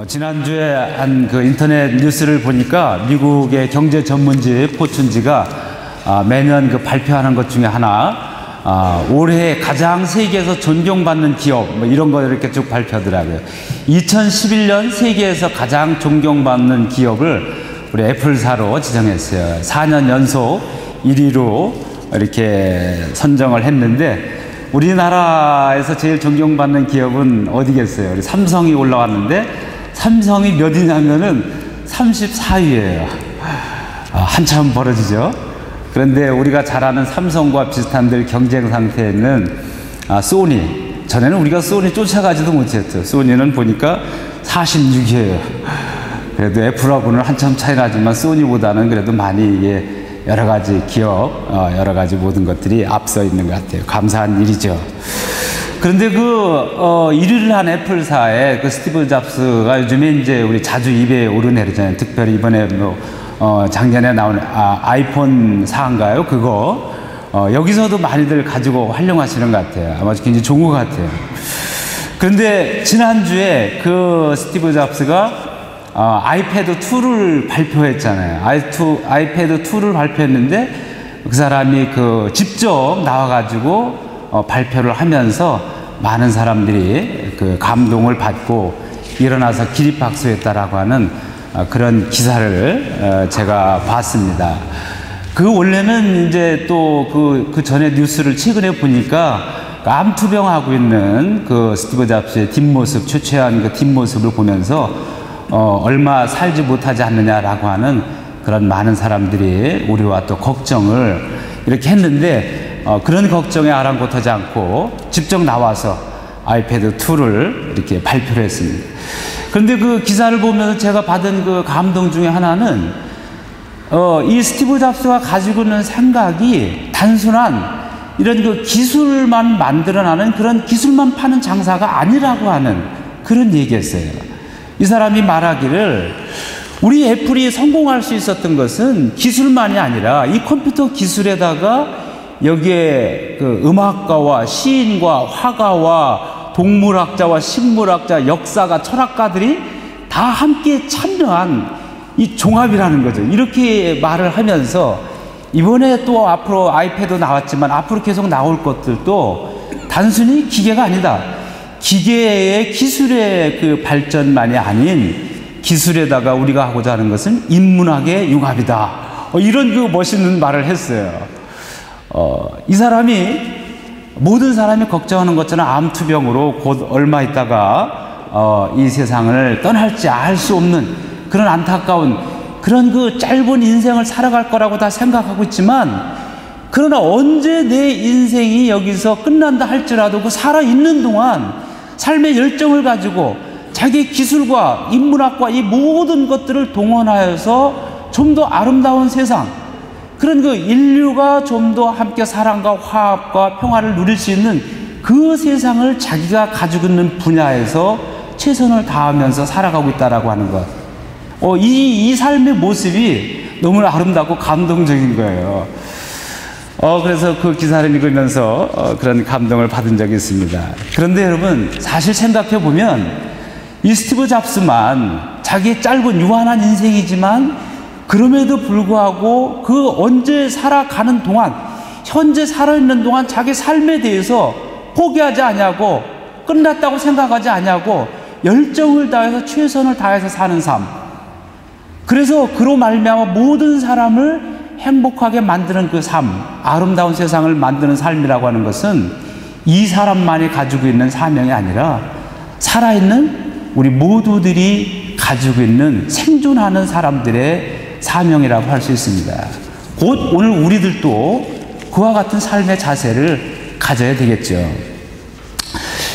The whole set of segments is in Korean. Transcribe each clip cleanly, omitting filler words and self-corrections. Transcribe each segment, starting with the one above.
지난주에 한 그 인터넷 뉴스를 보니까 미국의 경제 전문지 포춘지가 매년 그 발표하는 것 중에 하나, 올해 가장 세계에서 존경받는 기업 뭐 이런 거 이렇게 쭉 발표하더라고요. 2011년 세계에서 가장 존경받는 기업을 우리 애플사로 지정했어요. 4년 연속 1위로 이렇게 선정을 했는데, 우리나라에서 제일 존경받는 기업은 어디겠어요? 우리 삼성이 올라왔는데, 삼성이 몇 위냐면은 34위예요. 한참 벌어지죠. 그런데 우리가 잘 아는 삼성과 비슷한 들 경쟁 상태에 있는 소니, 전에는 우리가 소니 쫓아가지도 못했죠. 소니는 보니까 46위예요. 그래도 애플하고는 한참 차이 나지만 소니보다는 그래도 많이 이게 여러 가지 기업, 여러 가지 모든 것들이 앞서 있는 것 같아요. 감사한 일이죠. 그런데 1위를 한 애플사의 그 스티브 잡스가 요즘에 이제 우리 자주 입에 오르내리잖아요. 특별히 이번에 작년에 나온 아이폰 4인가요? 그거 여기서도 많이들 가지고 활용하시는 것 같아요. 아마 굉장히 좋은 것 같아요. 그런데 지난주에 그 스티브 잡스가 아이패드 2를 발표했잖아요. 아이패드 2를 발표했는데 그 사람이 직접 나와가지고 발표를 하면서 많은 사람들이 그 감동을 받고 일어나서 기립박수했다라고 하는 그런 기사를 제가 봤습니다. 원래는 이제 또 그 전에 뉴스를 최근에 보니까 암투병하고 있는 그 스티브 잡스의 뒷모습, 초췌한 그 뒷모습을 보면서 얼마 살지 못하지 않느냐라고 하는 그런 많은 사람들이 우리와 또 걱정을 이렇게 했는데, 그런 걱정에 아랑곳하지 않고 직접 나와서 아이패드 2를 이렇게 발표를 했습니다. 그런데 그 기사를 보면서 제가 받은 그 감동 중에 하나는, 이 스티브 잡스가 가지고 있는 생각이 단순한 이런 그 기술만 만들어내는 그런 기술만 파는 장사가 아니라고 하는 그런 얘기였어요. 이 사람이 말하기를, 우리 애플이 성공할 수 있었던 것은 기술만이 아니라 이 컴퓨터 기술에다가 여기에 그 음악가와 시인과 화가와 동물학자와 식물학자, 역사가, 철학가들이 다 함께 참여한 이 종합이라는 거죠. 이렇게 말을 하면서, 이번에 또 앞으로 아이패드 나왔지만 앞으로 계속 나올 것들도 단순히 기계가 아니다. 기계의 기술의 그 발전만이 아닌 기술에다가 우리가 하고자 하는 것은 인문학의 융합이다. 이런 그 멋있는 말을 했어요. 이 사람이 모든 사람이 걱정하는 것처럼 암투병으로 곧 얼마 있다가 이 세상을 떠날지 알 수 없는 그런 안타까운 그런 그 짧은 인생을 살아갈 거라고 다 생각하고 있지만, 그러나 언제 내 인생이 여기서 끝난다 할지라도 그 살아있는 동안 삶의 열정을 가지고 자기 기술과 인문학과 이 모든 것들을 동원하여서 좀 더 아름다운 세상, 그런 그 인류가 좀 더 함께 사랑과 화합과 평화를 누릴 수 있는 그 세상을 자기가 가지고 있는 분야에서 최선을 다하면서 살아가고 있다라고 하는 것. 이 삶의 모습이 너무 아름답고 감동적인 거예요. 그래서 그 기사를 읽으면서 그런 감동을 받은 적이 있습니다. 그런데 여러분, 사실 생각해 보면 이 스티브 잡스만 자기의 짧은 유한한 인생이지만, 그럼에도 불구하고 그 언제 살아가는 동안, 현재 살아있는 동안 자기 삶에 대해서 포기하지 않냐고, 끝났다고 생각하지 않냐고 열정을 다해서 최선을 다해서 사는 삶. 그래서 그로 말미암아 모든 사람을 행복하게 만드는 그 삶, 아름다운 세상을 만드는 삶이라고 하는 것은 이 사람만이 가지고 있는 사명이 아니라 살아있는 우리 모두들이 가지고 있는 생존하는 사람들의 사명이라고 할 수 있습니다. 곧 오늘 우리들도 그와 같은 삶의 자세를 가져야 되겠죠.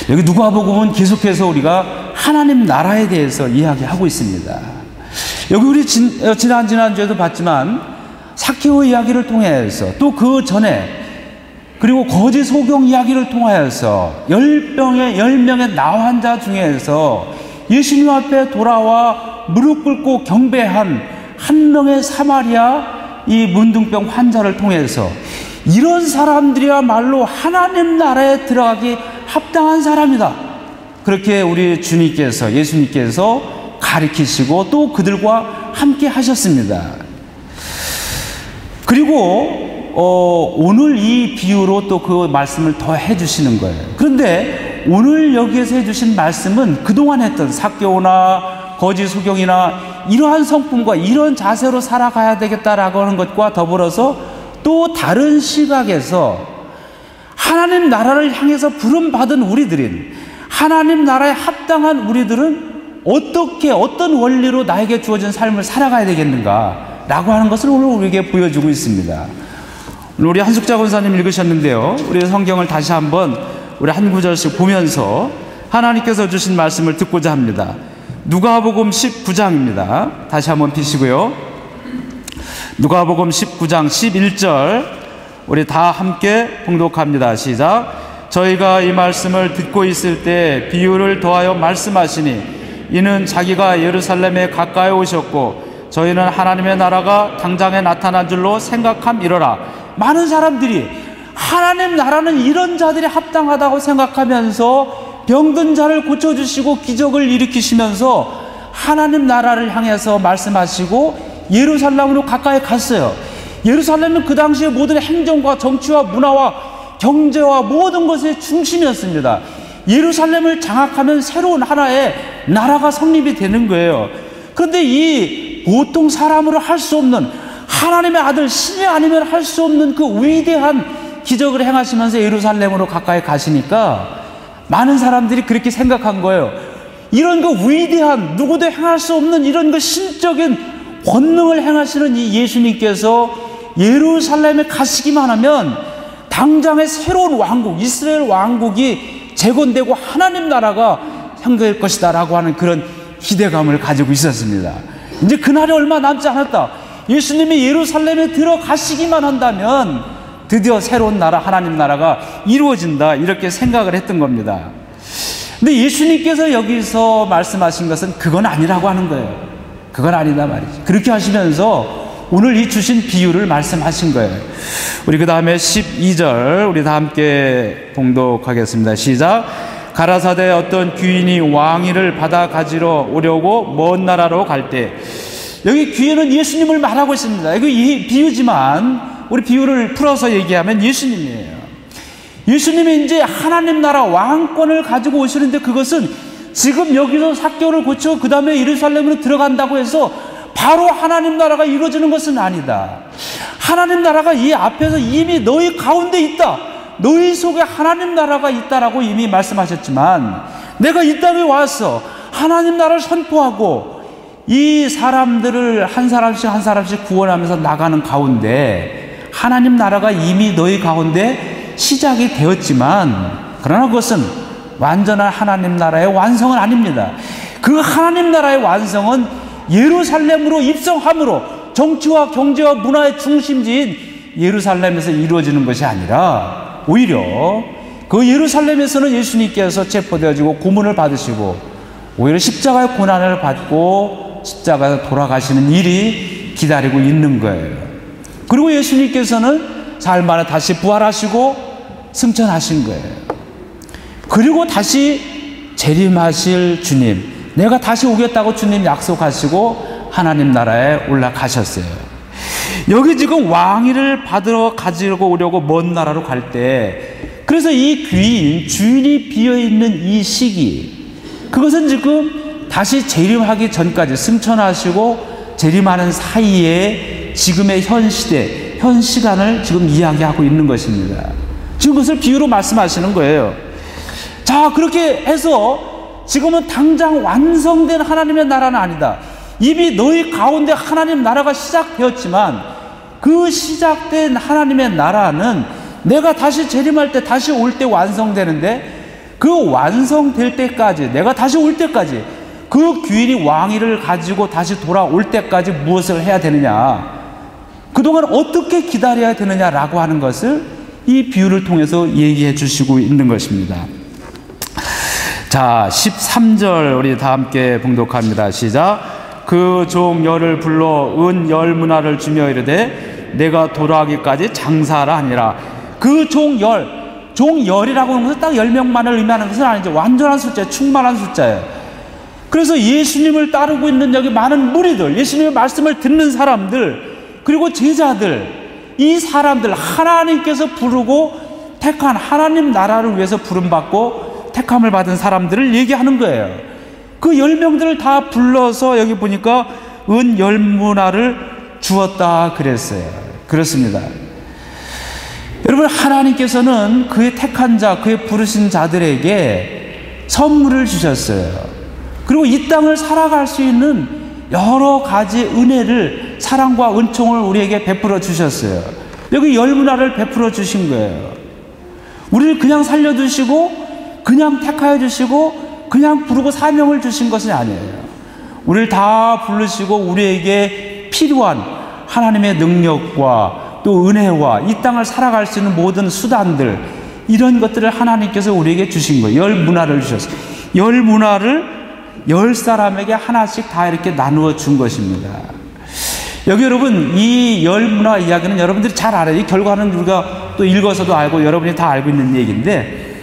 여기 누가복음은 계속해서 우리가 하나님 나라에 대해서 이야기하고 있습니다. 여기 우리 지난주에도 봤지만 삭개오 이야기를 통해서, 또 그 전에 그리고 거짓 소경 이야기를 통하여서 10명의 나환자 중에서 예수님 앞에 돌아와 무릎 꿇고 경배한 한 명의 사마리아 이 문둥병 환자를 통해서, 이런 사람들이야말로 하나님 나라에 들어가기 합당한 사람이다. 그렇게 우리 주님께서, 예수님께서 가리키시고 또 그들과 함께 하셨습니다. 그리고 오늘 이 비유로 또 그 말씀을 더 해주시는 거예요. 그런데 오늘 여기에서 해주신 말씀은 그동안 했던 삭개오나 거짓 소경이나 이러한 성품과 이런 자세로 살아가야 되겠다라고 하는 것과 더불어서 또 다른 시각에서 하나님 나라를 향해서 부름받은 우리들인, 하나님 나라에 합당한 우리들은 어떻게 어떤 원리로 나에게 주어진 삶을 살아가야 되겠는가 라고 하는 것을 오늘 우리에게 보여주고 있습니다. 오늘 우리 한숙자 권사님 읽으셨는데요, 우리 성경을 다시 한번 우리 한 구절씩 보면서 하나님께서 주신 말씀을 듣고자 합니다. 누가복음 19장입니다. 다시 한번 피시고요. 누가복음 19장 11절 우리 다 함께 봉독합니다. 시작. 저희가 이 말씀을 듣고 있을 때 비유를 더하여 말씀하시니 이는 자기가 예루살렘에 가까이 오셨고 저희는 하나님의 나라가 당장에 나타난 줄로 생각함이러라. 많은 사람들이 하나님 나라는 이런 자들이 합당하다고 생각하면서 병든 자를 고쳐주시고 기적을 일으키시면서 하나님 나라를 향해서 말씀하시고 예루살렘으로 가까이 갔어요. 예루살렘은 그 당시에 모든 행정과 정치와 문화와 경제와 모든 것의 중심이었습니다. 예루살렘을 장악하면 새로운 하나의 나라가 성립이 되는 거예요. 그런데 이 보통 사람으로 할 수 없는 하나님의 아들 신이 아니면 할 수 없는 그 위대한 기적을 행하시면서 예루살렘으로 가까이 가시니까 많은 사람들이 그렇게 생각한 거예요. 이런 그 위대한 누구도 행할 수 없는 이런 그 신적인 권능을 행하시는 이 예수님께서 예루살렘에 가시기만 하면 당장의 새로운 왕국, 이스라엘 왕국이 재건되고 하나님 나라가 형성될 것이다 라고 하는 그런 기대감을 가지고 있었습니다. 이제 그날이 얼마 남지 않았다. 예수님이 예루살렘에 들어가시기만 한다면 드디어 새로운 나라, 하나님 나라가 이루어진다, 이렇게 생각을 했던 겁니다. 근데 예수님께서 여기서 말씀하신 것은 그건 아니라고 하는 거예요. 그건 아니다 말이지. 그렇게 하시면서 오늘 이 주신 비유를 말씀하신 거예요. 우리 그 다음에 12절 우리 다 함께 봉독하겠습니다. 시작. 가라사대 어떤 귀인이 왕위를 받아 가지러 오려고 먼 나라로 갈 때, 여기 귀인은 예수님을 말하고 있습니다. 이거 비유지만 우리 비유를 풀어서 얘기하면 예수님이에요. 예수님이 이제 하나님 나라 왕권을 가지고 오시는데 그것은 지금 여기서 삭개오를 고치고 그 다음에 예루살렘으로 들어간다고 해서 바로 하나님 나라가 이루어지는 것은 아니다. 하나님 나라가 이 앞에서 이미 너희 가운데 있다. 너희 속에 하나님 나라가 있다라고 이미 말씀하셨지만 내가 이 땅에 와서 하나님 나라를 선포하고 이 사람들을 한 사람씩 한 사람씩 구원하면서 나가는 가운데 하나님 나라가 이미 너희 가운데 시작이 되었지만 그러나 그것은 완전한 하나님 나라의 완성은 아닙니다. 그 하나님 나라의 완성은 예루살렘으로 입성함으로 정치와 경제와 문화의 중심지인 예루살렘에서 이루어지는 것이 아니라 오히려 그 예루살렘에서는 예수님께서 체포되어지고 고문을 받으시고 오히려 십자가의 고난을 받고 십자가에서 돌아가시는 일이 기다리고 있는 거예요. 그리고 예수님께서는 사흘 만에 다시 부활하시고 승천하신 거예요. 그리고 다시 재림하실 주님, 내가 다시 오겠다고 주님 약속하시고 하나님 나라에 올라가셨어요. 여기 지금 왕위를 받으러 가지고 오려고 먼 나라로 갈 때, 그래서 이 귀인, 주인이 비어있는 이 시기, 그것은 지금 다시 재림하기 전까지 승천하시고 재림하는 사이에 지금의 현 시대, 현 시간을 지금 이야기하고 있는 것입니다. 지금 그것을 비유로 말씀하시는 거예요. 자, 그렇게 해서 지금은 당장 완성된 하나님의 나라는 아니다. 이미 너희 가운데 하나님 나라가 시작되었지만 그 시작된 하나님의 나라는 내가 다시 재림할 때, 다시 올 때 완성되는데 그 완성될 때까지, 내가 다시 올 때까지 그 귀인이 왕위를 가지고 다시 돌아올 때까지 무엇을 해야 되느냐, 그동안 어떻게 기다려야 되느냐라고 하는 것을 이 비유를 통해서 얘기해 주시고 있는 것입니다. 자, 13절 우리 다 함께 봉독합니다. 시작. 그 종 열을 불러 은 열문화를 주며 이르되 내가 돌아가기까지 장사하라 하니라. 그 종열이라고 하는 것은 딱 10명만을 의미하는 것은 아니죠. 완전한 숫자예요. 충만한 숫자예요. 그래서 예수님을 따르고 있는 여기 많은 무리들, 예수님의 말씀을 듣는 사람들, 그리고 제자들, 이 사람들 하나님께서 부르고 택한 하나님 나라를 위해서 부름받고 택함을 받은 사람들을 얘기하는 거예요. 그 10명들을 다 불러서 여기 보니까 은 10문화를 주었다 그랬어요. 그렇습니다. 여러분, 하나님께서는 그의 택한 자, 그의 부르신 자들에게 선물을 주셨어요. 그리고 이 땅을 살아갈 수 있는 여러 가지 은혜를, 사랑과 은총을 우리에게 베풀어 주셨어요. 여기 10문화를 베풀어 주신 거예요. 우리를 그냥 살려주시고 그냥 택하여 주시고 그냥 부르고 사명을 주신 것이 아니에요. 우리를 다 부르시고 우리에게 필요한 하나님의 능력과 또 은혜와 이 땅을 살아갈 수 있는 모든 수단들, 이런 것들을 하나님께서 우리에게 주신 거예요. 10문화를 주셨어요. 10문화를 10사람에게 하나씩 다 이렇게 나누어 준 것입니다. 여기 여러분, 이 10문화 이야기는 여러분들이 잘 알아요. 이 결과는 우리가 또 읽어서도 알고 여러분이 다 알고 있는 얘기인데,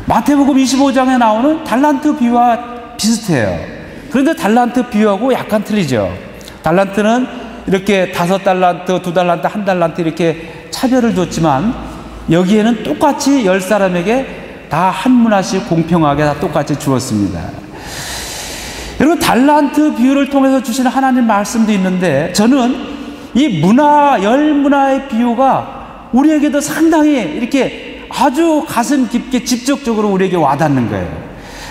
마태복음 25장에 나오는 달란트 비유와 비슷해요. 그런데 달란트 비유하고 약간 틀리죠. 달란트는 이렇게 5달란트, 2달란트, 1달란트 이렇게 차별을 줬지만, 여기에는 똑같이 10사람에게 다 한 문화씩 공평하게 다 똑같이 주었습니다. 여러분, 달란트 비유를 통해서 주시는 하나님 말씀도 있는데, 저는 이 문화, 10문화의 비유가 우리에게도 상당히 이렇게 아주 가슴 깊게 직접적으로 우리에게 와닿는 거예요.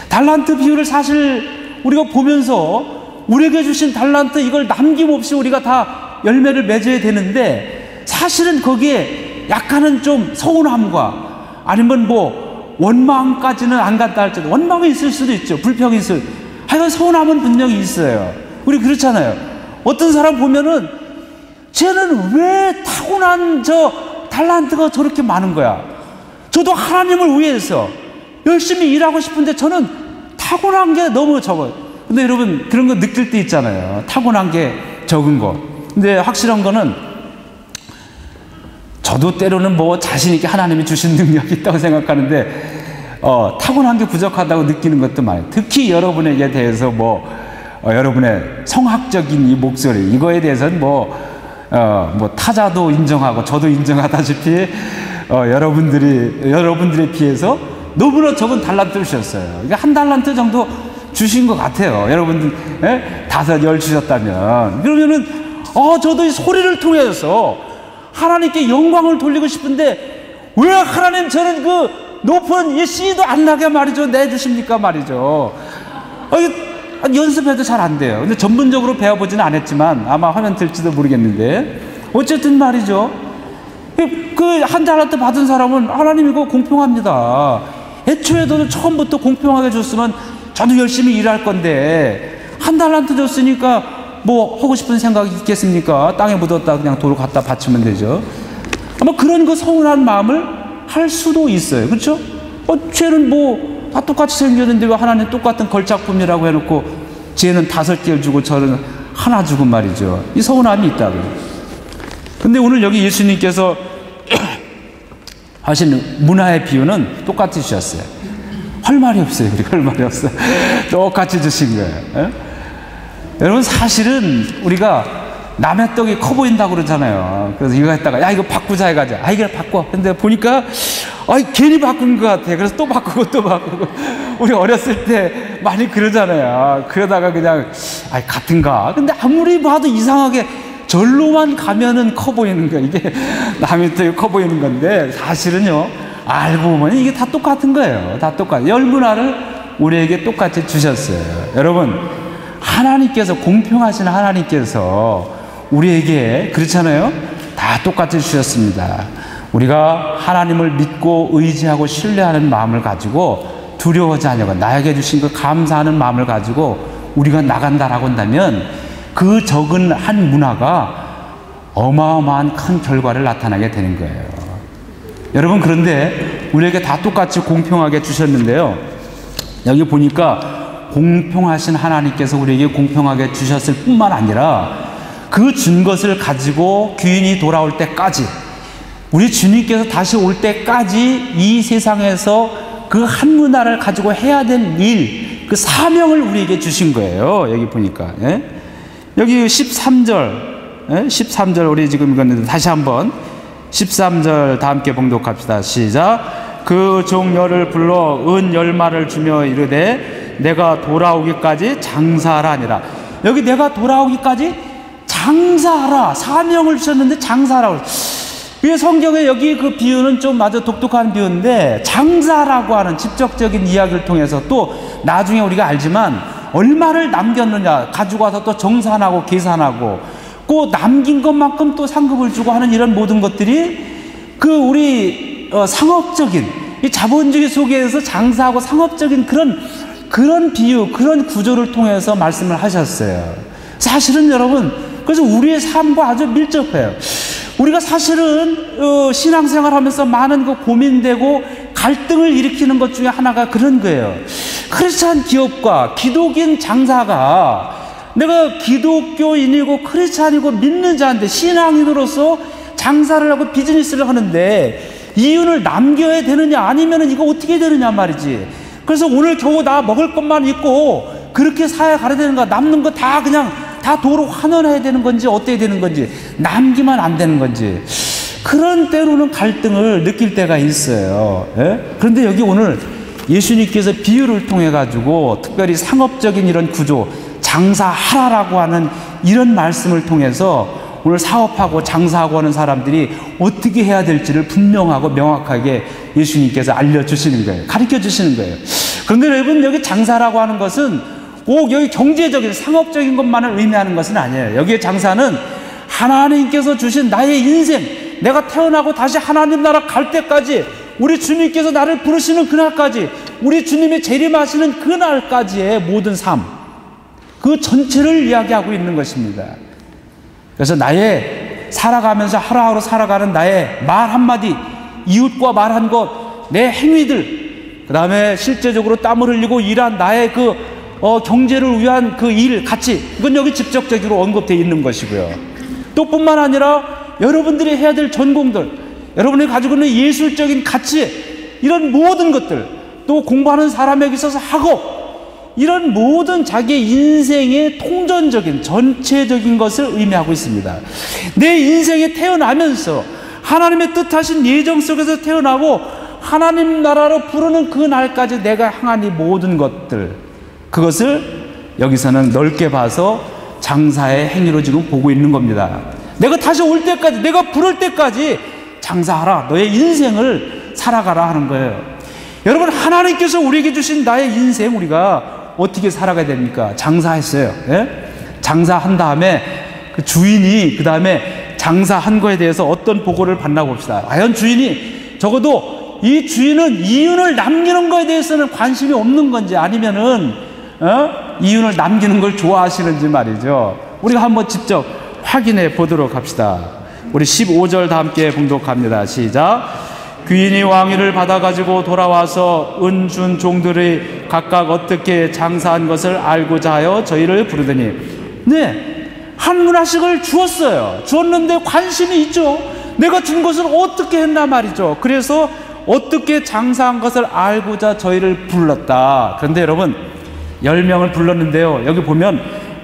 달란트 비유를 사실 우리가 보면서 우리에게 주신 달란트, 이걸 남김없이 우리가 다 열매를 맺어야 되는데, 사실은 거기에 약간은 좀 서운함과 아니면 뭐 원망까지는 안 갔다 할지라도, 원망이 있을 수도 있죠. 불평이 있을, 하여간 서운함은 분명히 있어요. 우리 그렇잖아요. 어떤 사람 보면은 쟤는 왜 타고난 저 달란트가 저렇게 많은 거야. 저도 하나님을 위해서 열심히 일하고 싶은데 저는 타고난 게 너무 적어요. 근데 여러분, 그런 거 느낄 때 있잖아요. 타고난 게 적은 거. 근데 확실한 거는, 저도 때로는 뭐 자신 있게 하나님이 주신 능력이 있다고 생각하는데, 타고난 게 부족하다고 느끼는 것도 많아요. 특히 여러분에게 대해서 여러분의 성학적인 이 목소리, 이거에 대해서는 타자도 인정하고 저도 인정하다시피, 여러분들에 비해서 너무나 적은 달란트를 주셨어요. 그러니까 1달란트 정도 주신 것 같아요. 여러분들, 5, 10 주셨다면. 그러면은, 저도 이 소리를 통해서 하나님께 영광을 돌리고 싶은데, 왜 하나님 저는 그 높은 이 씨도 안 나게 말이죠, 내주십니까 말이죠. 연습해도 잘 안 돼요. 근데 전문적으로 배워보지는 않았지만 아마 하면 될지도 모르겠는데, 어쨌든 말이죠, 그 1달란트 받은 사람은 하나님 이거 공평합니다. 애초에도 처음부터 공평하게 줬으면 저도 열심히 일할 건데, 1달란트 줬으니까 뭐 하고 싶은 생각이 있겠습니까? 땅에 묻었다 그냥 도로 갖다 바치면 되죠. 아마 그런 거 서운한 마음을 할 수도 있어요. 그렇죠? 쟤는 다 똑같이 생겼는데 왜 하나님 똑같은 걸작품이라고 해놓고 쟤는 5개를 주고 저는 하나 주고 말이죠. 이 서운함이 있다고요. 근데 오늘 여기 예수님께서 하신 문화의 비유는 똑같이 주셨어요. 할 말이 없어요. 할 말이 없어요. 똑같이 주신 거예요. 여러분, 사실은 우리가 남의 떡이 커 보인다고 그러잖아요. 그래서 이거 했다가, 야, 이거 바꾸자 해가지고, 이거 바꿔. 근데 보니까, 괜히 바꾼 것 같아. 그래서 또 바꾸고 또 바꾸고. 우리 어렸을 때 많이 그러잖아요. 그러다가 그냥, 같은가. 근데 아무리 봐도 이상하게 절로만 가면은 커 보이는 거야. 이게 남의 떡이 커 보이는 건데, 사실은요, 알고 보면 이게 다 똑같은 거예요. 다 똑같아요. 10문화를 우리에게 똑같이 주셨어요. 여러분, 하나님께서, 공평하신 하나님께서 우리에게, 그렇잖아요, 다 똑같이 주셨습니다. 우리가 하나님을 믿고 의지하고 신뢰하는 마음을 가지고, 두려워하지 않냐고, 나에게 주신 그 감사하는 마음을 가지고 우리가 나간다라고 한다면, 그 적은 한 문화가 어마어마한 큰 결과를 나타나게 되는 거예요. 여러분, 그런데 우리에게 다 똑같이 공평하게 주셨는데요, 여기 보니까 공평하신 하나님께서 우리에게 공평하게 주셨을 뿐만 아니라, 그 준 것을 가지고 귀인이 돌아올 때까지, 우리 주님께서 다시 올 때까지 이 세상에서 그 한 문화를 가지고 해야 될 일, 그 사명을 우리에게 주신 거예요. 여기 보니까. 예? 여기 13절, 예? 13절 우리 지금 이거는 다시 한번 13절 다 함께 봉독합시다. 시작. 그 종녀를 불러 은 10마를 주며 이르되 내가 돌아오기까지 장사하라 아니라. 여기 내가 돌아오기까지 장사하라. 사명을 주셨는데 장사하라고. 그 성경에 여기 그 비유는 좀 아주 독특한 비유인데, 장사라고 하는 직접적인 이야기를 통해서 또 나중에 우리가 알지만 얼마를 남겼느냐 가지고 와서 또 정산하고 계산하고 그 남긴 것만큼 또 상급을 주고 하는 이런 모든 것들이 그 우리 상업적인 이 자본주의 속에서 장사하고 상업적인 그런 비유, 그런 구조를 통해서 말씀을 하셨어요. 사실은 여러분, 그래서 우리의 삶과 아주 밀접해요. 우리가 사실은 신앙생활 하면서 많은 그 고민되고 갈등을 일으키는 것 중에 하나가 그런 거예요. 크리스찬 기업과 기독인 장사가, 내가 기독교인이고 크리스찬이고 믿는 자인데 신앙인으로서 장사를 하고 비즈니스를 하는데 이윤을 남겨야 되느냐 아니면 이거 어떻게 되느냐 말이지. 그래서 오늘 겨우 나 먹을 것만 있고 그렇게 사야 가야 되는가, 남는 거 다 그냥 다 도로 환원해야 되는 건지 어떻게 되는 건지, 남기면 안 되는 건지, 그런 때로는 갈등을 느낄 때가 있어요. 예? 그런데 여기 오늘 예수님께서 비유를 통해 가지고 특별히 상업적인 이런 구조, 장사하라라고 하는 이런 말씀을 통해서 오늘 사업하고 장사하고 하는 사람들이 어떻게 해야 될지를 분명하고 명확하게 예수님께서 알려주시는 거예요. 가르쳐 주시는 거예요. 그런데 여러분, 여기 장사라고 하는 것은 꼭 여기 경제적인 상업적인 것만을 의미하는 것은 아니에요. 여기에 장사는 하나님께서 주신 나의 인생, 내가 태어나고 다시 하나님 나라 갈 때까지, 우리 주님께서 나를 부르시는 그날까지, 우리 주님이 재림하시는 그날까지의 모든 삶, 그 전체를 이야기하고 있는 것입니다. 그래서 나의 살아가면서 하루하루 살아가는 나의 말 한마디, 이웃과 말한 것, 내 행위들, 그 다음에 실제적으로 땀을 흘리고 일한 나의 경제를 위한 그 일, 가치, 이건 여기 직접적으로 언급되어 있는 것이고요. 또 뿐만 아니라 여러분들이 해야 될 전공들, 여러분이 가지고 있는 예술적인 가치, 이런 모든 것들, 또 공부하는 사람에게 있어서 학업, 이런 모든 자기의 인생의 통전적인 전체적인 것을 의미하고 있습니다. 내 인생에 태어나면서 하나님의 뜻하신 예정 속에서 태어나고 하나님 나라로 부르는 그 날까지 내가 향한 이 모든 것들, 그것을 여기서는 넓게 봐서 장사의 행위로 지금 보고 있는 겁니다. 내가 다시 올 때까지, 내가 부를 때까지 장사하라, 너의 인생을 살아가라 하는 거예요. 여러분, 하나님께서 우리에게 주신 나의 인생, 우리가 어떻게 살아가야 됩니까? 장사했어요. 예? 장사한 다음에 그 주인이 그 다음에 장사한 거에 대해서 어떤 보고를 받나 봅시다. 과연 주인이, 적어도 이 주인은 이윤을 남기는 거에 대해서는 관심이 없는 건지, 아니면은 이윤을 남기는 걸 좋아하시는지 말이죠. 우리가 한번 직접 확인해 보도록 합시다. 우리 15절 다 함께 봉독합니다. 시작. 귀인이 왕위를 받아가지고 돌아와서 은 준 종들이 각각 어떻게 장사한 것을 알고자 하여 저희를 부르더니, 네, 한 문화씩을 주었어요. 주었는데 관심이 있죠. 내가 준 것을 어떻게 했나 말이죠. 그래서 어떻게 장사한 것을 알고자 저희를 불렀다. 그런데 여러분, 10명을 불렀는데요, 여기 보면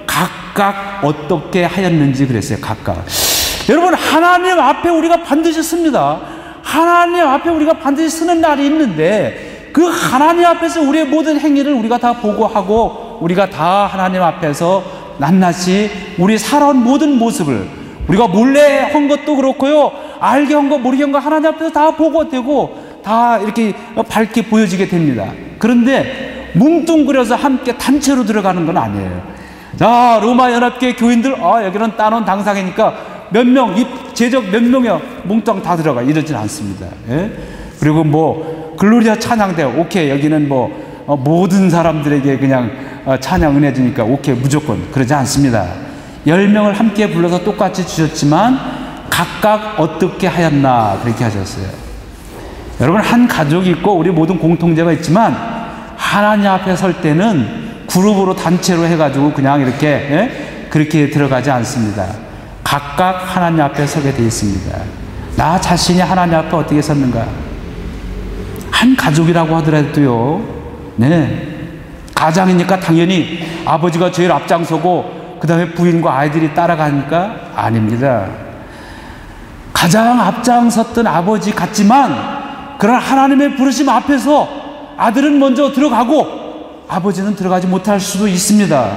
각각 어떻게 하였는지 그랬어요. 각각. 여러분, 하나님 앞에 우리가 반드시 씁니다. 하나님 앞에 우리가 반드시 쓰는 날이 있는데, 그 하나님 앞에서 우리의 모든 행위를 우리가 다 보고하고, 우리가 다 하나님 앞에서 낱낱이 우리 살아온 모든 모습을, 우리가 몰래 한 것도 그렇고요, 알게 한 거 모르게 한 거 하나님 앞에서 다 보고되고 다 이렇게 밝게 보여지게 됩니다. 그런데 뭉뚱그려서 함께 단체로 들어가는 건 아니에요. 자, 로마 연합교회 교인들, 여기는 따놓은 당상이니까 몇 명, 제적 몇 명이요, 몽땅 다 들어가, 이러진 않습니다. 예? 그리고 뭐 글로리아 찬양대, 오케이, 여기는 뭐 모든 사람들에게 그냥 찬양 은혜 주니까 오케이, 무조건 그러지 않습니다. 10명을 함께 불러서 똑같이 주셨지만 각각 어떻게 하였나 그렇게 하셨어요. 여러분, 한 가족이 있고 우리 모든 공통제가 있지만 하나님 앞에 설 때는 그룹으로, 단체로 해가지고 그냥 이렇게 그렇게 들어가지 않습니다. 각각 하나님 앞에 서게 되어 있습니다. 나 자신이 하나님 앞에 어떻게 섰는가? 한 가족이라고 하더라도요, 네, 가장이니까 당연히 아버지가 제일 앞장서고 그 다음에 부인과 아이들이 따라가니까 아닙니다. 가장 앞장섰던 아버지 같지만 그런 하나님의 부르심 앞에서 아들은 먼저 들어가고 아버지는 들어가지 못할 수도 있습니다.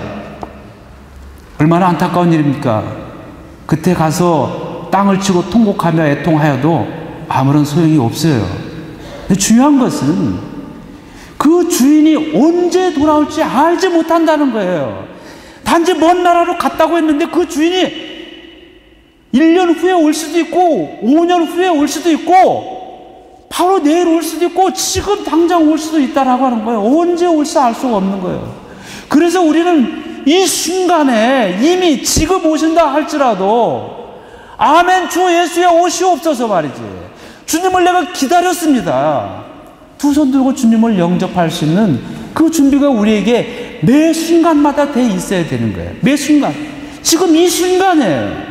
얼마나 안타까운 일입니까? 그때 가서 땅을 치고 통곡하며 애통하여도 아무런 소용이 없어요. 근데 중요한 것은 그 주인이 언제 돌아올지 알지 못한다는 거예요. 단지 먼 나라로 갔다고 했는데 그 주인이 1년 후에 올 수도 있고 5년 후에 올 수도 있고 바로 내일 올 수도 있고 지금 당장 올 수도 있다라고 하는 거예요. 언제 올지 알 수가 없는 거예요. 그래서 우리는 이 순간에 이미 지금 오신다 할지라도 아멘 주 예수의 오시옵소서 말이지. 주님을 내가 기다렸습니다. 두 손 들고 주님을 영접할 수 있는 그 준비가 우리에게 매 순간마다 돼 있어야 되는 거예요. 매 순간. 지금 이 순간에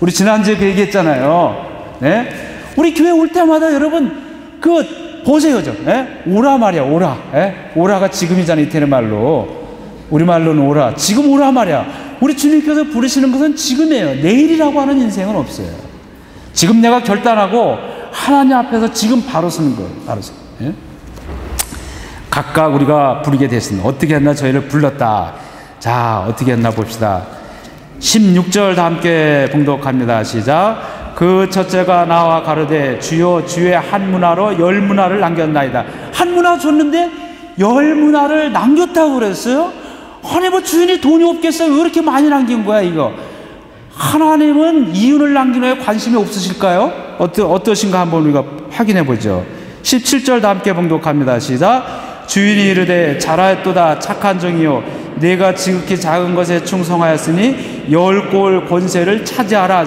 우리 지난주에 그 얘기했잖아요. 네? 우리 교회 올 때마다 여러분 그 보세요. 네? 오라 말이야. 오라. 네? 오라가 지금이잖아. 이태리 말로. 우리말로는 오라. 지금 오라 말이야. 우리 주님께서 부르시는 것은 지금이에요. 내일이라고 하는 인생은 없어요. 지금 내가 결단하고 하나님 앞에서 지금 바로 서는 거예요. 바로 서. 예? 각각 우리가 부르게 됐습니다. 어떻게 했나 저희를 불렀다. 자, 어떻게 했나 봅시다. 16절 다 함께 봉독합니다. 시작. 그 첫째가 나와 가로되 주여 주의 한 문화로 10문화를 남겼나이다. 한 문화 줬는데 10문화를 남겼다고 그랬어요? 아니 뭐 주인이 돈이 없겠어요? 왜 이렇게 많이 남긴 거야 이거? 하나님은 이윤을 남기는 데 관심이 없으실까요? 어떠신가 한번 우리가 확인해 보죠. 17절 다 함께 봉독합니다. 시작. 주인이 이르되 잘하였도다 착한 종이요 내가 지극히 작은 것에 충성하였으니 10골 권세를 차지하라.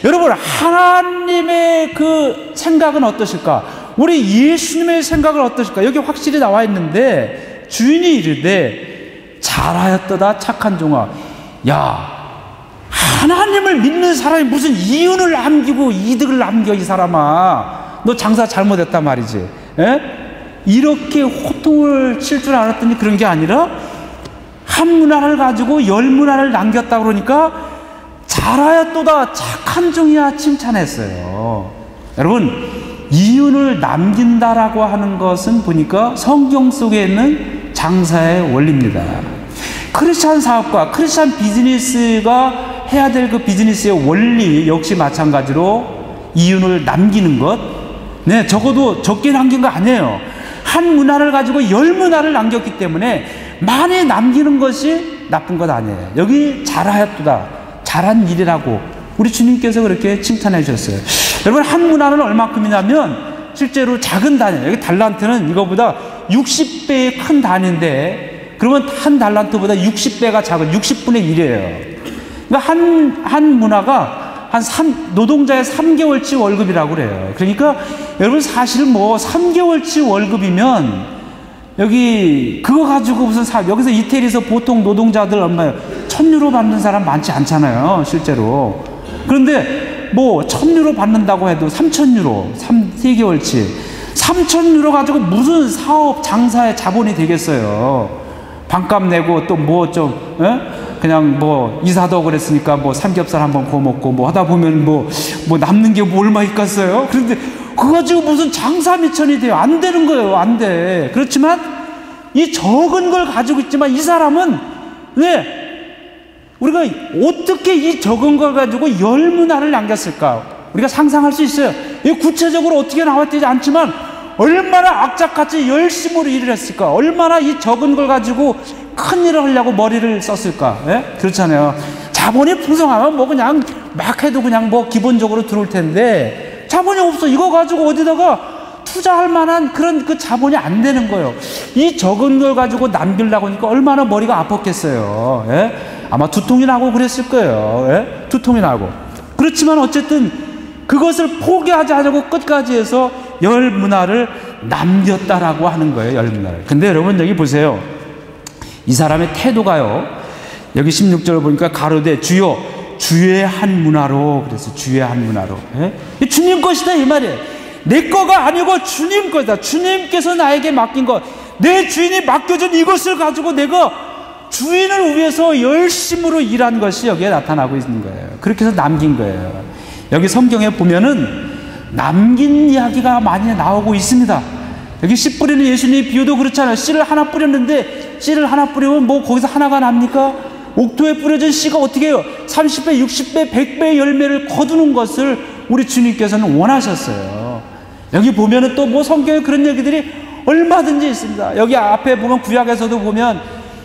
여러분 하나님의 그 생각은 어떠실까? 우리 예수님의 생각은 어떠실까? 여기 확실히 나와 있는데 주인이 이르되 잘하였도다 착한 종아. 야, 하나님을 믿는 사람이 무슨 이윤을 남기고 이득을 남겨 이 사람아. 너 장사 잘못했단 말이지. 에? 이렇게 호통을 칠 줄 알았더니 그런 게 아니라 한 문화를 가지고 10문화를 남겼다 그러니까 잘하였도다 착한 종이야 칭찬했어요. 여러분 이윤을 남긴다라고 하는 것은 보니까 성경 속에 있는 장사의 원리입니다. 크리스찬 사업가, 크리스찬 비즈니스가 해야 될 그 비즈니스의 원리 역시 마찬가지로 이윤을 남기는 것. 네, 적어도 적게 남긴 거 아니에요. 한 문화를 가지고 10문화를 남겼기 때문에 많이 남기는 것이 나쁜 것 아니에요. 여기 잘하였도다. 잘한 일이라고 우리 주님께서 그렇게 칭찬해 주셨어요. 여러분 한 문화는 얼마큼이냐면 실제로 작은 단위, 여기 달란트는 이거보다 60배의 큰 단위인데 그러면 한 달란트보다 60배가 작은 60분의 1이에요. 그러니까 한 문화가 노동자의 3개월치 월급이라고 그래요. 그러니까 여러분 사실 뭐 3개월치 월급이면 여기 그거 가지고 무슨 여기서 이태리에서 보통 노동자들 얼마예요? 1,000유로 받는 사람 많지 않잖아요, 실제로. 그런데 뭐 1,000유로 받는다고 해도 3,000유로, 3개월치 3,000유로 가지고 무슨 사업 장사의 자본이 되겠어요? 반값 내고 또 뭐 좀 그냥 뭐 이사도 그랬으니까 뭐 삼겹살 한번 구워 먹고 뭐 하다 보면 뭐 남는 게 뭐 얼마 있겠어요? 그런데 그거 가지고 무슨 장사 미천이 돼요? 안 되는 거예요, 안 돼. 그렇지만 이 적은 걸 가지고 있지만 이 사람은 우리가 어떻게 이 적은 걸 가지고 10문화를 남겼을까? 우리가 상상할 수 있어요. 구체적으로 어떻게 나왔지 않지만 얼마나 악착같이 열심으로 일을 했을까? 얼마나 이 적은 걸 가지고 큰 일을 하려고 머리를 썼을까? 예? 그렇잖아요. 자본이 풍성하면 뭐 그냥 막 해도 그냥 뭐 기본적으로 들어올 텐데 자본이 없어. 이거 가지고 어디다가 투자할 만한 그런 그 자본이 안 되는 거예요. 이 적은 걸 가지고 남기려고 하니까 얼마나 머리가 아팠겠어요. 예? 아마 두통이 나고 그랬을 거예요. 예? 두통이 나고. 그렇지만 어쨌든 그것을 포기하지 않고 끝까지 해서 10문화를 남겼다라고 하는 거예요. 10문화를. 근데 여러분 여기 보세요. 이 사람의 태도가요. 여기 16절 보니까 가로되 주여 주의 한 문화로 그래서 주의 한 문화로. 예? 주님 것이다 이 말이에요. 내 거가 아니고 주님 거다. 주님께서 나에게 맡긴 것. 내 주인이 맡겨준 이것을 가지고 내가 주인을 위해서 열심으로 일한 것이 여기에 나타나고 있는 거예요. 그렇게 해서 남긴 거예요. 여기 성경에 보면은 남긴 이야기가 많이 나오고 있습니다. 여기 씨 뿌리는 예수님의 비유도 그렇잖아요. 씨를 하나 뿌렸는데 씨를 하나 뿌리면 뭐 거기서 하나가 납니까? 옥토에 뿌려진 씨가 어떻게 해요? 30배, 60배, 100배의 열매를 거두는 것을 우리 주님께서는 원하셨어요. 여기 보면은 또 뭐 성경에 그런 얘기들이 얼마든지 있습니다. 여기 앞에 보면 구약에서도 보면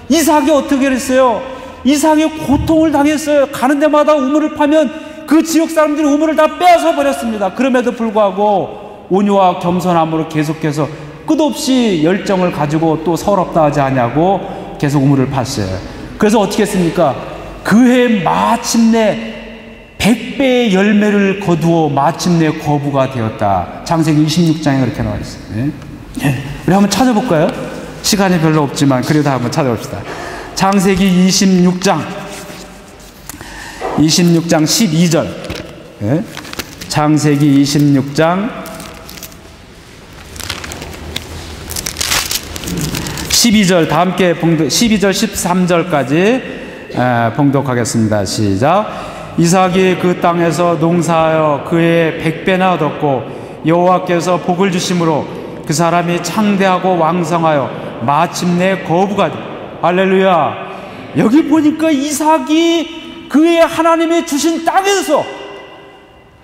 이삭이 어떻게 그랬어요? 이삭이 고통을 당했어요. 가는 데마다 우물을 파면 그 지역 사람들이 우물을 다 빼앗아 버렸습니다. 그럼에도 불구하고 온유와 겸손함으로 계속해서 끝없이 열정을 가지고 또 서럽다 하지 않냐고 계속 우물을 팠어요. 그래서 어떻게 했습니까? 그해 마침내 100배의 열매를 거두어 마침내 거부가 되었다. 창세기 26장에 그렇게 나와 있어요. 우리 한번 찾아볼까요? 시간이 별로 없지만 그래도 한번 찾아봅시다. 창세기 26장 12절. 창세기 26장 12절 다 함께 12절 13절까지 봉독하겠습니다. 시작. 이삭이 그 땅에서 농사하여 그의 100배나 얻었고 여호와께서 복을 주심으로 그 사람이 창대하고 왕성하여 마침내 거부가 돼. 할렐루야. 여기 보니까 이삭이 그의 하나님이 주신 땅에서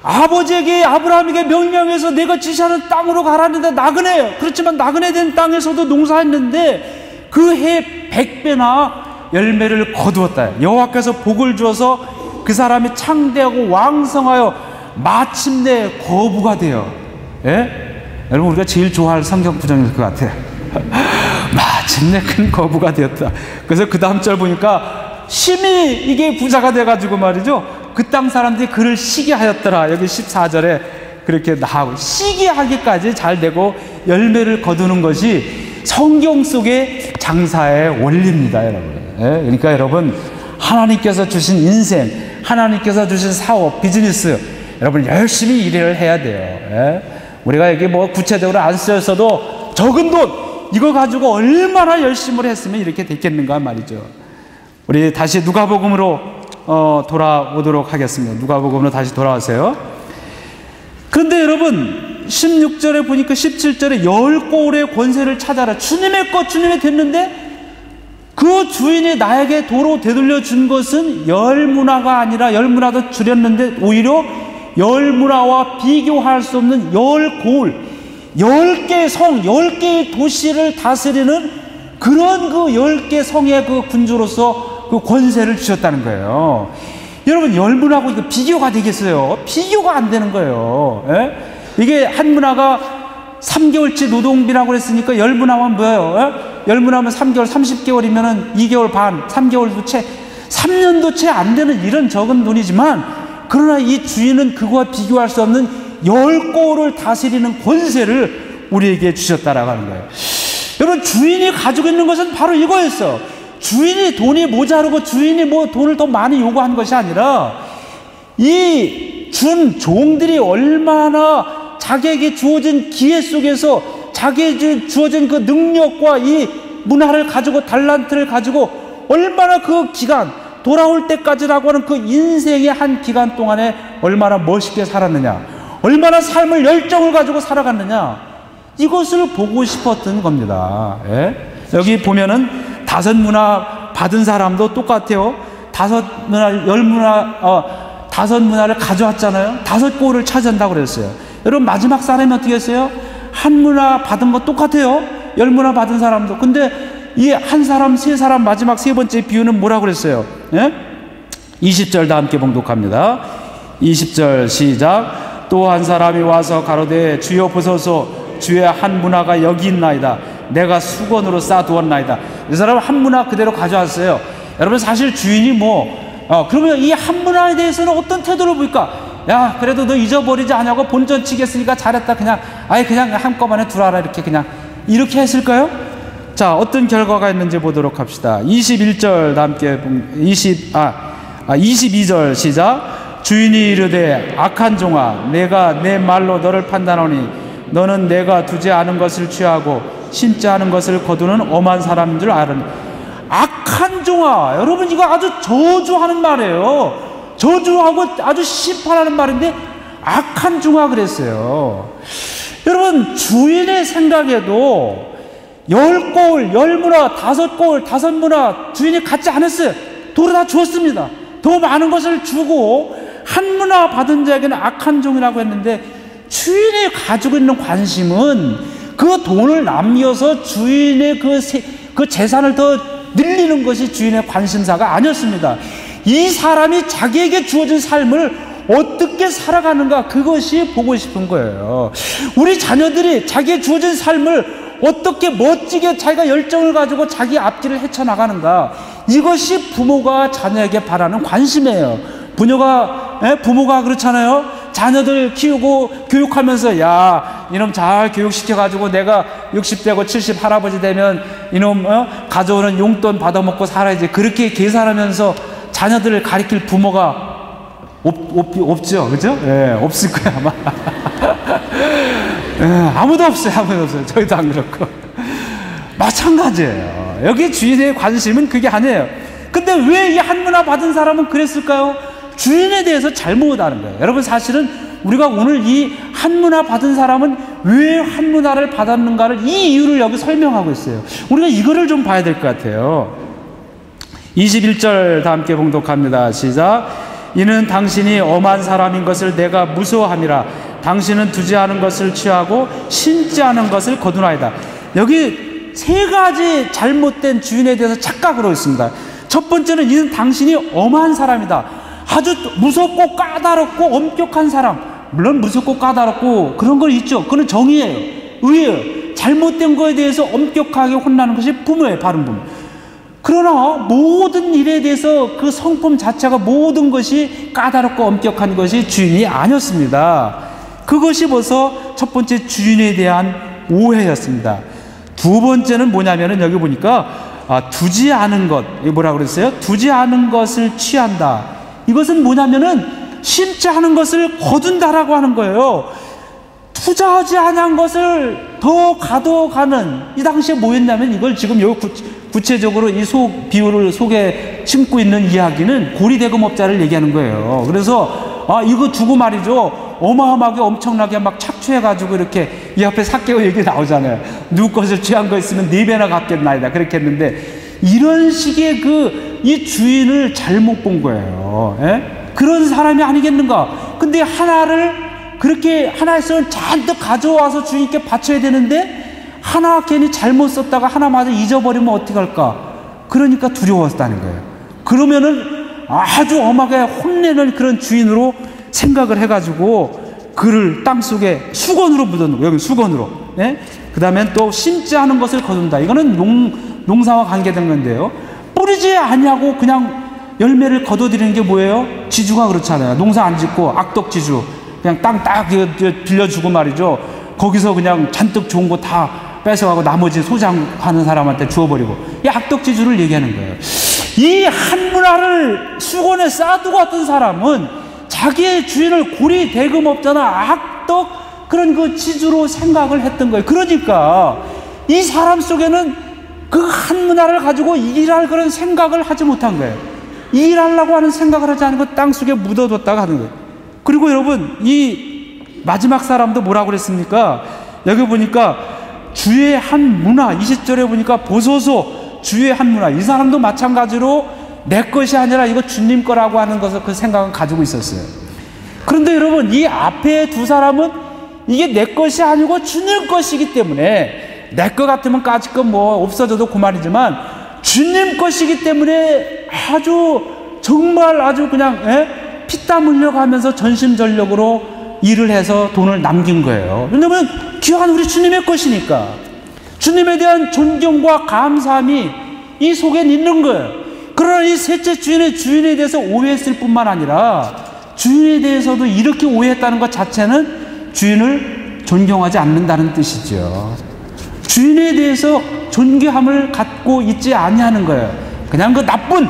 아버지에게 아브라함에게 명령해서 내가 지시하는 땅으로 가라는데 나그네, 그렇지만 나그네 된 땅에서도 농사했는데 그 해 100배나 열매를 거두었다. 여호와께서 복을 주어서 그 사람이 창대하고 왕성하여 마침내 거부가 돼요. 여러분 우리가 제일 좋아할 성경 구절일 것 같아요. 마침내 큰 거부가 되었다. 그래서 그 다음 절 보니까 심히 이게 부자가 돼가지고 말이죠. 그 땅 사람들이 그를 시기하였더라. 여기 14절에 그렇게 나오고 시기하기까지 잘 되고 열매를 거두는 것이 성경 속의 장사의 원리입니다, 여러분. 그러니까 여러분 하나님께서 주신 인생, 하나님께서 주신 사업, 비즈니스 여러분 열심히 일을 해야 돼요. 우리가 여기 뭐 구체적으로 안 쓰였어도 적은 돈 이거 가지고 얼마나 열심히 했으면 이렇게 됐겠는가 말이죠. 우리 다시 누가복음으로 돌아오도록 하겠습니다. 누가복음으로 다시 돌아와세요. 그런데 여러분 16절에 보니까 17절에 10골의 권세를 찾아라. 주님의 것 주님이 됐는데 그 주인이 나에게 도로 되돌려 준 것은 열문화가 아니라 열문화도 줄였는데 오히려 열문화와 비교할 수 없는 10골 10개의 성 10개의 도시를 다스리는 그런 그 10개 성의 그 군주로서 그 권세를 주셨다는 거예요. 여러분 열문화하고 이거 비교가 되겠어요? 비교가 안 되는 거예요. 이게 한 문화가 3개월치 노동비라고 그랬으니까 열문화면 뭐예요? 열문화면 3개월 30개월이면은 2개월 반 3개월도 채 3년도 채 안 되는 이런 적은 돈이지만 그러나 이 주인은 그거와 비교할 수 없는 10골을 다스리는 권세를 우리에게 주셨다라고 하는 거예요. 여러분 주인이 가지고 있는 것은 바로 이거였어. 주인이 돈이 모자르고 주인이 뭐 돈을 더 많이 요구한 것이 아니라 이 준 종들이 얼마나 자기에게 주어진 기회 속에서 자기에게 주어진 그 능력과 이 문화를 가지고 달란트를 가지고 얼마나 그 기간 돌아올 때까지라고 하는 그 인생의 한 기간 동안에 얼마나 멋있게 살았느냐, 얼마나 삶을 열정을 가지고 살아갔느냐, 이것을 보고 싶었던 겁니다. 여기 보면은 5문화 받은 사람도 똑같아요. 5문화, 10문화, 5문화를 가져왔잖아요. 5골을 찾아낸다고 그랬어요. 여러분 마지막 사람이 어떻게 했어요? 1문화 받은 거 똑같아요. 10문화 받은 사람도. 근데 이 한 사람, 3사람 마지막 3번째 비유는 뭐라고 그랬어요? 20절 다 함께 봉독합니다. 20절 시작. 또 한 사람이 와서 가로되 주여 보소서 주의 1문화가 여기 있나이다. 내가 수건으로 싸두었나이다. 이 사람은 1문화 그대로 가져왔어요. 여러분 사실 주인이 그러면 이 1문화에 대해서는 어떤 태도를 보일까? 야 그래도 너 잊어버리지 않냐고 본전 치겠으니까 잘했다. 그냥 그냥 한꺼번에 두라라 이렇게 그냥 이렇게 했을까요? 자 어떤 결과가 있는지 보도록 합시다. 21절 다 함께 22절 시작. 주인이 이르되 악한 종아 내가 내 말로 너를 판단하니 너는 내가 두지 않은 것을 취하고 심지 않은 것을 거두는 엄한 사람인 줄 아는. 악한 종아, 여러분 이거 아주 저주하는 말이에요. 저주하고 아주 심판하는 말인데 악한 종아 그랬어요. 여러분 주인의 생각에도 10고을, 10문화, 5고을, 5문화 주인이 갖지 않았어요. 도로 다 주었습니다. 더 많은 것을 주고 한 문화 받은 자에게는 악한 종이라고 했는데, 주인이 가지고 있는 관심은 그 돈을 남겨서 주인의 그 재산을 더 늘리는 것이 주인의 관심사가 아니었습니다. 이 사람이 자기에게 주어진 삶을 어떻게 살아가는가, 그것이 보고 싶은 거예요. 우리 자녀들이 자기의 주어진 삶을 어떻게 멋지게 자기가 열정을 가지고 자기 앞길을 헤쳐나가는가, 이것이 부모가 자녀에게 바라는 관심이에요. 부모가 그렇잖아요. 자녀들 키우고 교육하면서, 야 이놈 잘 교육시켜가지고 내가 60대고 70 할아버지 되면 이놈 가져오는 용돈 받아먹고 살아야지, 그렇게 계산하면서 자녀들을 가리킬 부모가 없죠, 그죠? 예, 없을 거야 아마. 예, 아무도 없어요. 저희도 안 그렇고. 마찬가지예요. 여기 주인의 관심은 그게 아니에요. 근데 왜 이 한문화 받은 사람은 그랬을까요? 주인에 대해서 잘못 아는 거예요. 여러분, 사실은 우리가 오늘 이 한문화 받은 사람은 왜 한문화를 받았는가를, 이 이유를 여기 설명하고 있어요. 우리가 이거를 좀 봐야 될 것 같아요. 21절 다 함께 봉독합니다. 시작. 이는 당신이 엄한 사람인 것을 내가 무서워함이라. 당신은 두지 않은 것을 취하고 신지 않은 것을 거두나이다. 여기 세 가지 잘못된 주인에 대해서 착각으로 있습니다. 첫 번째는, 이는 당신이 엄한 사람이다. 아주 무섭고 까다롭고 엄격한 사람. 물론 무섭고 까다롭고 그런 거 있죠. 그건 정의예요, 의예요. 잘못된 거에 대해서 엄격하게 혼나는 것이 부모예요, 바른 부모. 그러나 모든 일에 대해서 그 성품 자체가, 모든 것이 까다롭고 엄격한 것이 주인이 아니었습니다. 그것이 벌써 첫 번째 주인에 대한 오해였습니다. 두 번째는 뭐냐면은, 여기 보니까 두지 않은 것, 이게 뭐라고 그랬어요? 두지 않은 것을 취한다. 이것은 뭐냐면은 심지 않은 것을 거둔다라고 하는 거예요. 투자하지 않은 것을 더 가둬가는, 이 당시에 뭐였냐면, 이걸 지금 여기 구체적으로 이 비유를 속에 심고 있는 이야기는 고리대금업자를 얘기하는 거예요. 그래서 이거 두고 말이죠, 어마어마하게 엄청나게 막 착취해가지고 이렇게, 이 앞에 삭개오 얘기 나오잖아요. 누구 것을 취한 거 있으면 4배나 갚겠나이다, 그렇게 했는데, 이런 식의 이 주인을 잘못 본 거예요. 예? 그런 사람이 아니겠는가. 근데 하나를 그렇게, 하나에서 잔뜩 가져와서 주인께 바쳐야 되는데, 하나 괜히 잘못 썼다가 하나마저 잊어버리면 어떡할까. 그러니까 두려웠다는 거예요. 그러면은 아주 엄하게 혼내는 그런 주인으로 생각을 해가지고 그를 땅속에 수건으로 묻어놓고, 여기 수건으로. 예? 그 다음엔 또 심지 않은 것을 거둔다. 이거는 농사와 관계된 건데요. 뿌리지 아니하고 그냥 열매를 거둬들이는 게 뭐예요? 지주가 그렇잖아요. 농사 안 짓고 악덕지주, 그냥 땅 딱 빌려주고 말이죠, 거기서 그냥 잔뜩 좋은 거 다 뺏어가고 나머지 소장하는 사람한테 주워버리고, 이 악덕지주를 얘기하는 거예요. 이 한문화를 수건에 싸두고 왔던 사람은 자기의 주인을 고리대금업자나 악덕 그런 그 지주로 생각을 했던 거예요. 그러니까 이 사람 속에는 그 한문화를 가지고 일할 그런 생각을 하지 못한 거예요. 일하려고 하는 생각을 하지 않고 땅속에 묻어뒀다가 하는 거예요. 그리고 여러분, 이 마지막 사람도 뭐라고 그랬습니까? 여기 보니까 주의 한 문화, 20절에 보니까 보소서 주의 한 문화. 이 사람도 마찬가지로 내 것이 아니라 이거 주님 거라고 하는 것을, 그 생각은 가지고 있었어요. 그런데 여러분, 이 앞에 두 사람은 이게 내 것이 아니고 주님 것이기 때문에, 내 것 같으면 까짓 건 뭐 없어져도 그만이지만 주님 것이기 때문에 정말 아주 그냥 피땀 흘려가면서 전심전력으로 일을 해서 돈을 남긴 거예요. 왜냐하면 귀한 우리 주님의 것이니까. 주님에 대한 존경과 감사함이 이 속에 있는 거예요. 그러나 이 셋째 주인에 대해서 오해했을 뿐만 아니라, 주인에 대해서도 이렇게 오해했다는 것 자체는 주인을 존경하지 않는다는 뜻이죠. 주인에 대해서 존경함을 갖고 있지 아니하는 거예요. 그냥 그 나쁜,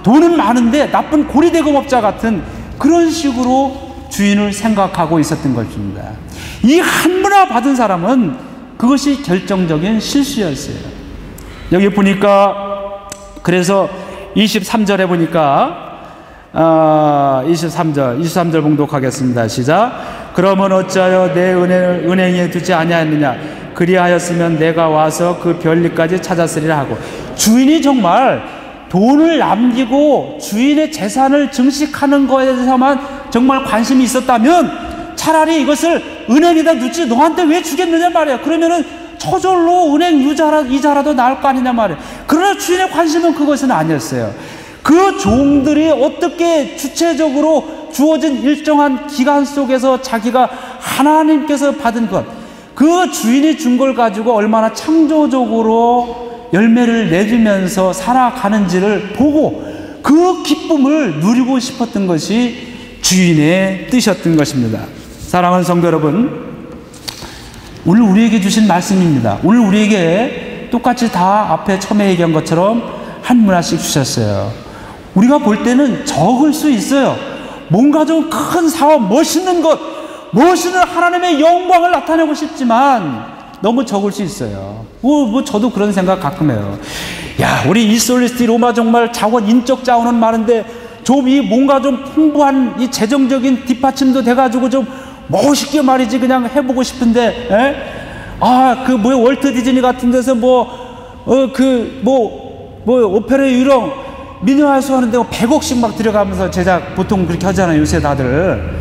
돈은 많은데 나쁜 고리대금업자 같은 그런 식으로 주인을 생각하고 있었던 것입니다. 이 한문화 받은 사람은 그것이 결정적인 실수였어요. 여기 보니까 그래서 23절에 보니까 23절 봉독하겠습니다. 시작. 그러면 어찌하여 내 은혜를 은행에 두지 아니하였느냐? 그리하였으면 내가 와서 그 별리까지 찾았으리라 하고, 주인이 정말 돈을 남기고 주인의 재산을 증식하는 것에 대해서만 정말 관심이 있었다면 차라리 이것을 은행에다 넣지 너한테 왜 주겠느냐 말이야. 그러면은 저절로 은행 이자라도 나을 거 아니냐 말이야. 그러나 주인의 관심은 그것은 아니었어요. 그 종들이 어떻게 주체적으로 주어진 일정한 기간 속에서 자기가 하나님께서 받은 것, 그 주인이 준 걸 가지고 얼마나 창조적으로 열매를 내주면서 살아가는지를 보고 그 기쁨을 누리고 싶었던 것이 주인의 뜻이었던 것입니다. 사랑하는 성도 여러분, 오늘 우리에게 주신 말씀입니다. 오늘 우리에게 똑같이 다 앞에 처음에 얘기한 것처럼 한 문화씩 주셨어요. 우리가 볼 때는 적을 수 있어요. 뭔가 좀 큰 사업, 멋있는 것, 멋있는 하나님의 영광을 나타내고 싶지만 너무 적을 수 있어요. 저도 그런 생각 가끔 해요. 야, 우리 이솔리스티 로마 정말 자원, 인적 자원은 많은데 좀 이 뭔가 좀 풍부한 이 재정적인 뒷받침도 돼가지고 좀 멋있게 말이지 그냥 해보고 싶은데, 월트 디즈니 같은 데서 오페라 유령 미녀하수 하는데 100억씩 막 들어가면서 제작 보통 그렇게 하잖아요, 요새 다들.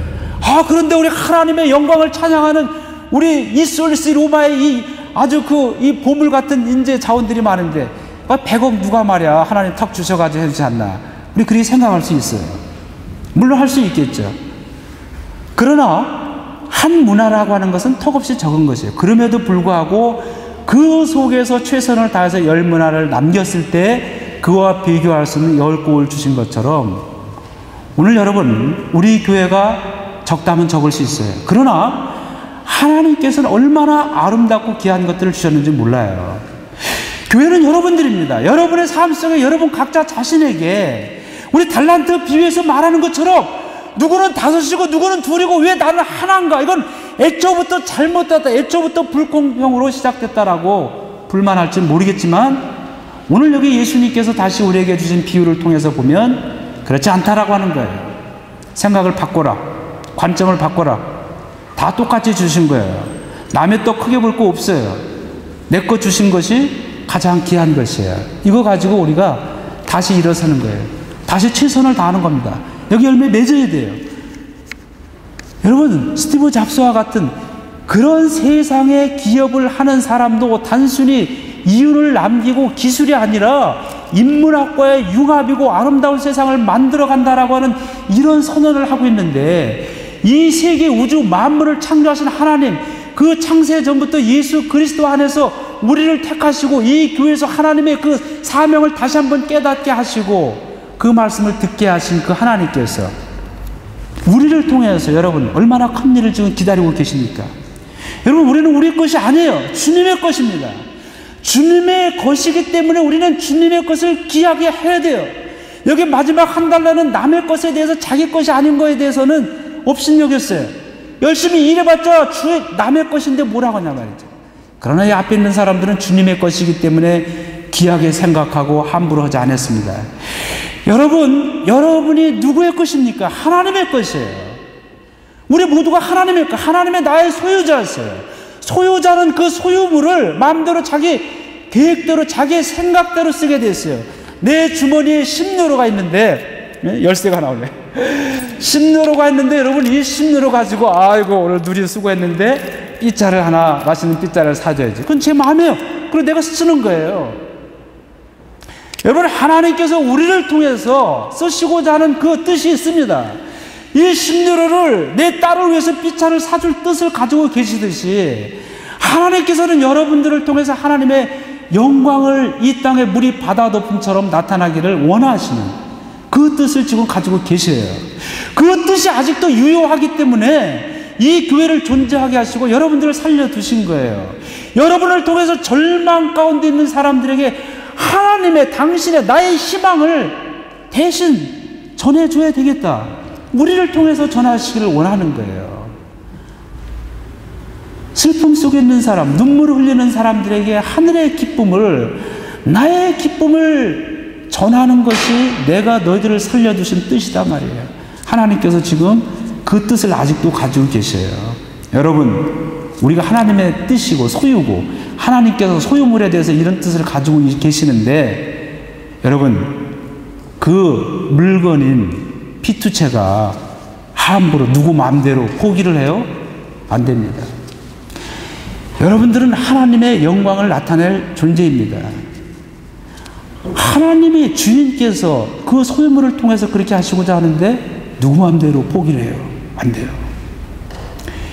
그런데 우리 하나님의 영광을 찬양하는 우리 이솔리스 로마의 이 보물 같은 인재 자원들이 많은데 100억 누가 말이야 하나님 턱 주셔가지고 해주지 않나. 우리 그렇게 생각할 수 있어요. 물론 할 수 있겠죠. 그러나 한 문화라고 하는 것은 턱없이 적은 것이에요. 그럼에도 불구하고 그 속에서 최선을 다해서 10문화를 남겼을 때 그와 비교할 수 있는 10곡을 주신 것처럼 오늘 여러분, 우리 교회가 적다면 적을 수 있어요. 그러나 하나님께서는 얼마나 아름답고 귀한 것들을 주셨는지 몰라요. 교회는 여러분들입니다. 여러분의 삶 속에 여러분 각자 자신에게 우리 달란트 비유에서 말하는 것처럼 누구는 5이고 누구는 2이고 왜 나는 하나인가? 이건 애초부터 잘못됐다, 애초부터 불공평으로 시작됐다라고 불만할지 모르겠지만 오늘 여기 예수님께서 다시 우리에게 주신 비유를 통해서 보면 그렇지 않다라고 하는 거예요. 생각을 바꿔라, 관점을 바꿔라. 다 똑같이 주신 거예요. 남의 떡 크게 볼 거 없어요. 내 거 주신 것이 가장 귀한 것이에요. 이거 가지고 우리가 다시 일어서는 거예요. 다시 최선을 다하는 겁니다. 여기 열매 맺어야 돼요. 여러분, 스티브 잡스와 같은 그런 세상에 기업을 하는 사람도 단순히 이윤을 남기고 기술이 아니라 인문학과의 융합이고 아름다운 세상을 만들어 간다라고 하는 이런 선언을 하고 있는데, 이 세계 우주 만물을 창조하신 하나님, 그 창세 전부터 예수 그리스도 안에서 우리를 택하시고 이 교회에서 하나님의 그 사명을 다시 한번 깨닫게 하시고 그 말씀을 듣게 하신 그 하나님께서 우리를 통해서 여러분 얼마나 큰 일을 지금 기다리고 계십니까? 여러분, 우리는 우리 것이 아니에요. 주님의 것입니다. 주님의 것이기 때문에 우리는 주님의 것을 귀하게 해야 돼요. 여기 마지막 한 달러는 남의 것에 대해서 자기 것이 아닌 거에 대해서는 업신여겼어요. 열심히 일해봤자 남의 것인데 뭐라고 하냐 말이죠. 그러나 이 앞에 있는 사람들은 주님의 것이기 때문에 귀하게 생각하고 함부로 하지 않았습니다. 여러분, 여러분이 누구의 것입니까? 하나님의 것이에요. 우리 모두가 하나님의 것, 하나님의 나의 소유자였어요. 소유자는 그 소유물을 마음대로 자기 계획대로 자기의 생각대로 쓰게 됐어요. 내 주머니에 10유로가 있는데, 열쇠가 나오네. 10유로가 있는데 여러분, 이 10유로 가지고 아이고 오늘 누리 수고했는데 삐짜를 하나, 맛있는 삐짜를 사줘야지. 그건 제 마음이에요. 그리고 내가 쓰는 거예요. 여러분, 하나님께서 우리를 통해서 쓰시고자 하는 그 뜻이 있습니다. 이 10유로를 내 딸을 위해서 삐짜를 사줄 뜻을 가지고 계시듯이 하나님께서는 여러분들을 통해서 하나님의 영광을 이 땅에 물이 바다 덮음처럼 나타나기를 원하시는 그 뜻을 지금 가지고 계세요. 그 뜻이 아직도 유효하기 때문에 이 교회를 존재하게 하시고 여러분들을 살려두신 거예요. 여러분을 통해서 절망 가운데 있는 사람들에게 하나님의, 당신의, 나의 희망을 대신 전해줘야 되겠다. 우리를 통해서 전하시기를 원하는 거예요. 슬픔 속에 있는 사람, 눈물을 흘리는 사람들에게 하늘의 기쁨을, 나의 기쁨을 전하는 것이 내가 너희들을 살려주신 뜻이다 말이에요. 하나님께서 지금 그 뜻을 아직도 가지고 계셔요. 여러분, 우리가 하나님의 뜻이고 소유고 하나님께서 소유물에 대해서 이런 뜻을 가지고 계시는데, 여러분, 그 물건인 피투체가 함부로 누구 마음대로 포기를 해요? 안 됩니다. 여러분들은 하나님의 영광을 나타낼 존재입니다. 하나님이 주인께서 그 소유물을 통해서 그렇게 하시고자 하는데 누구 마음대로 포기를 해요? 안 돼요.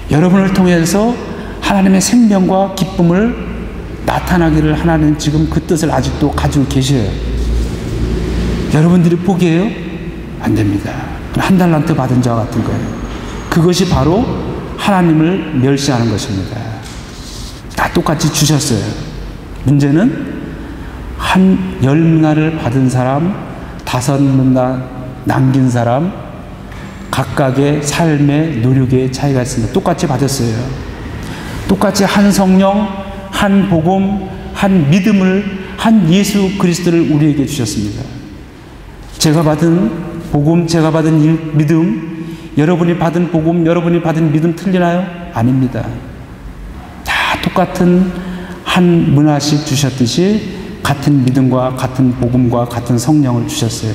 여러분을 통해서 하나님의 생명과 기쁨을 나타나기를 하나님 지금 그 뜻을 아직도 가지고 계셔요. 여러분들이 포기해요? 안 됩니다. 한 달란트 받은 자와 같은 거예요. 그것이 바로 하나님을 멸시하는 것입니다. 다 똑같이 주셨어요. 문제는 한 10문화를 받은 사람, 5문화 남긴 사람, 각각의 삶의 노력의 차이가 있습니다. 똑같이 받았어요. 똑같이 한 성령, 한 복음, 한 믿음을, 한 예수 그리스도를 우리에게 주셨습니다. 제가 받은 복음, 제가 받은 믿음, 여러분이 받은 복음, 여러분이 받은 믿음 틀리나요? 아닙니다. 다 똑같은 한 문화씩 주셨듯이 같은 믿음과 같은 복음과 같은 성령을 주셨어요.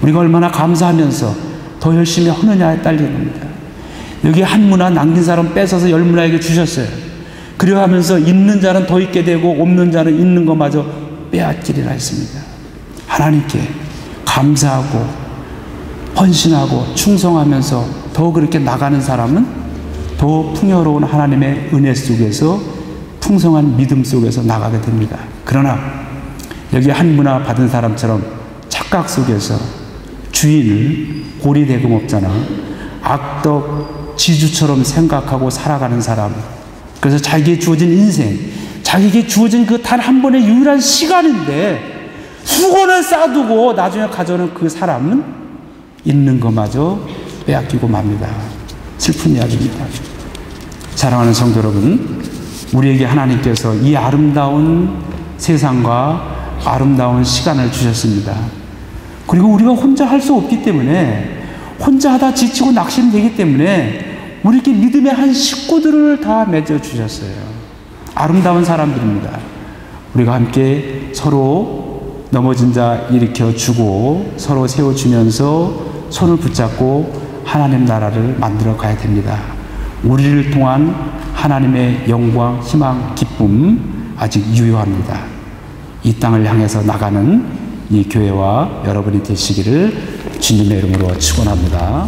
우리가 얼마나 감사하면서 더 열심히 하느냐에 딸린 겁니다. 여기 한 문화 남긴 사람 뺏어서 10문화에게 주셨어요. 그리하면서 있는 자는 더 있게 되고 없는 자는 있는 것마저 빼앗기리라 했습니다. 하나님께 감사하고 헌신하고 충성하면서 더 그렇게 나가는 사람은 더 풍요로운 하나님의 은혜 속에서 풍성한 믿음 속에서 나가게 됩니다. 그러나 여기 한 문화 받은 사람처럼 착각 속에서 주인을 고리대금 없잖아, 악덕 지주처럼 생각하고 살아가는 사람, 그래서 자기에게 주어진 인생, 자기에게 주어진 그 단 한 번의 유일한 시간인데 수건을 쌓아두고 나중에 가져오는 그 사람은 있는 것마저 빼앗기고 맙니다. 슬픈 이야기입니다. 사랑하는 성도 여러분, 우리에게 하나님께서 이 아름다운 세상과 아름다운 시간을 주셨습니다. 그리고 우리가 혼자 할 수 없기 때문에, 혼자 하다 지치고 낙심되기 때문에 우리에게 믿음의 한 식구들을 다 맺어 주셨어요. 아름다운 사람들입니다. 우리가 함께 서로 넘어진 자 일으켜 주고 서로 세워주면서 손을 붙잡고 하나님 나라를 만들어 가야 됩니다. 우리를 통한 하나님의 영광, 희망, 기쁨 아직 유효합니다. 이 땅을 향해서 나가는 이 교회와 여러분이 되시기를 주님의 이름으로 축원합니다.